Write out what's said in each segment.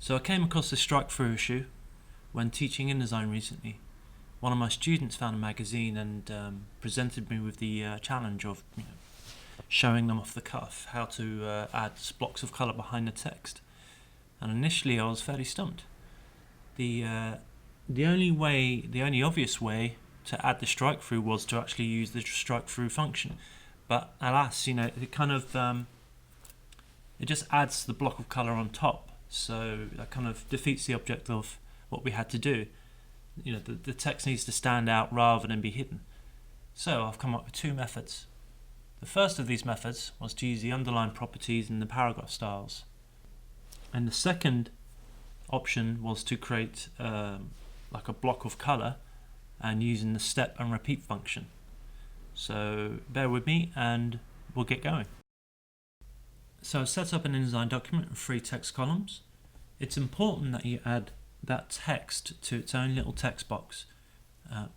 So I came across this strikethrough issue when teaching InDesign recently. One of my students found a magazine and presented me with the challenge of showing them off the cuff how to add blocks of colour behind the text. And initially I was fairly stumped. The only obvious way to add the strikethrough was to actually use the strikethrough function. But alas, it kind of it just adds the block of colour on top. So that kind of defeats the object of what we had to do. The text needs to stand out rather than be hidden. So I've come up with two methods. The first of these methods was to use the underline properties in the paragraph styles. And the second option was to create like a block of colour and using the step and repeat function. So bear with me and we'll get going. So I've set up an InDesign document with 3 text columns. It's important that you add that text to its own little text box,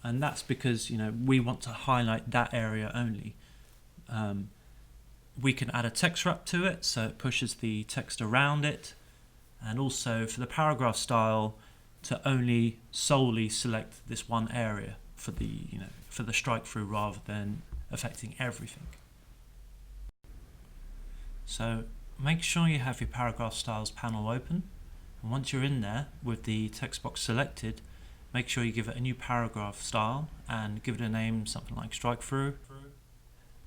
and that's because we want to highlight that area only. We can add a text wrap to it so it pushes the text around it, and also for the paragraph style to only solely select this one area for the strikethrough rather than affecting everything. So make sure you have your paragraph styles panel open, and once you're in there with the text box selected, make sure you give it a new paragraph style and give it a name, something like strikethrough.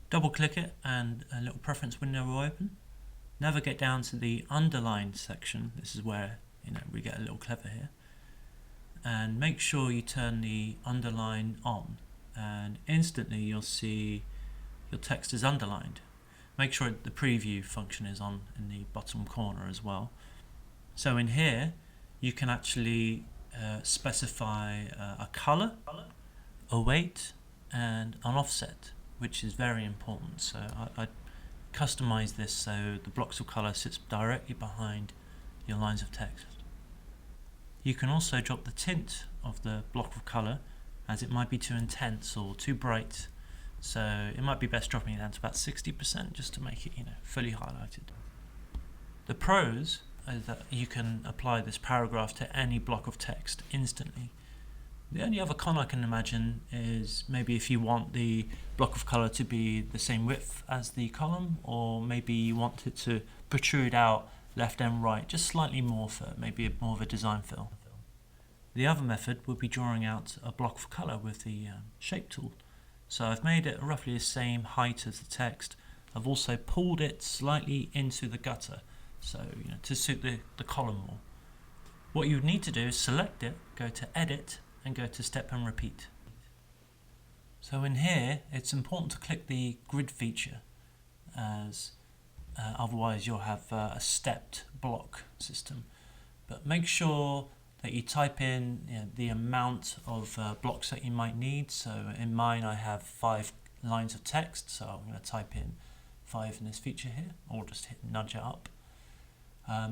Double click it and a little preference window will open. Navigate down to the underline section. This is where we get a little clever here, and make sure you turn the underline on, and instantly you'll see your text is underlined. Make sure the preview function is on in the bottom corner as well. So in here you can actually specify a color, a weight and an offset, which is very important. So I customize this so the blocks of color sits directly behind your lines of text. You can also drop the tint of the block of color, as it might be too intense or too bright. So it might be best dropping it down to about 60% just to make it fully highlighted. The pros is that you can apply this paragraph to any block of text instantly. The only other con I can imagine is maybe if you want the block of colour to be the same width as the column, or maybe you want it to protrude out left and right just slightly more for maybe more of a design fill. The other method would be drawing out a block of colour with the shape tool. So I've made it roughly the same height as the text. I've also pulled it slightly into the gutter, so to suit the column more. What you would need to do is select it, go to Edit, and go to Step and Repeat. So in here, it's important to click the grid feature, as otherwise you'll have a stepped block system. But make sure that you type in the amount of blocks that you might need. So in mine I have 5 lines of text, so I'm going to type in 5 in this feature here, or just nudge it up.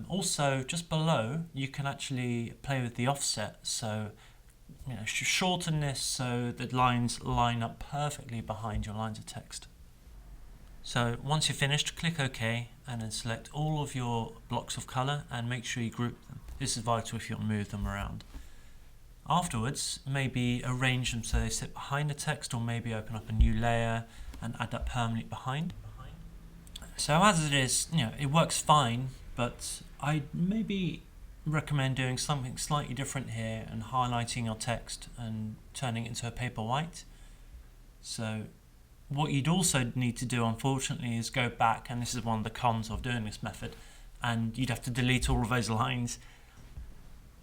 Also just below you can actually play with the offset, so shorten this so the lines line up perfectly behind your lines of text. So once you're finished, click OK and then select all of your blocks of colour and make sure you group them. This is vital if you want to move them around. Afterwards, maybe arrange them so they sit behind the text, or maybe open up a new layer and add that permanently behind. So as it is, it works fine, but I maybe recommend doing something slightly different here and highlighting your text and turning it into a paper white. So what you'd also need to do, unfortunately, is go back, and this is one of the cons of doing this method, and you'd have to delete all of those lines.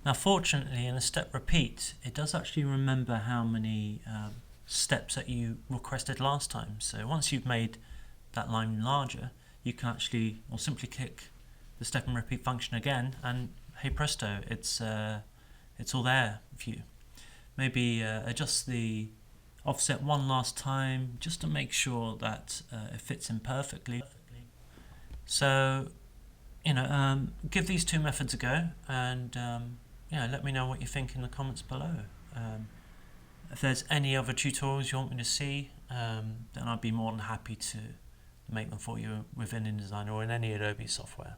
Now fortunately, in a step repeat, it does actually remember how many steps that you requested last time. So once you've made that line larger, you can actually simply click the step and repeat function again, and hey presto, it's all there for you. Maybe adjust the offset one last time just to make sure that it fits in perfectly. So give these 2 methods a go, and let me know what you think in the comments below. If there's any other tutorials you want me to see, then I'd be more than happy to make them for you within InDesign or in any Adobe software.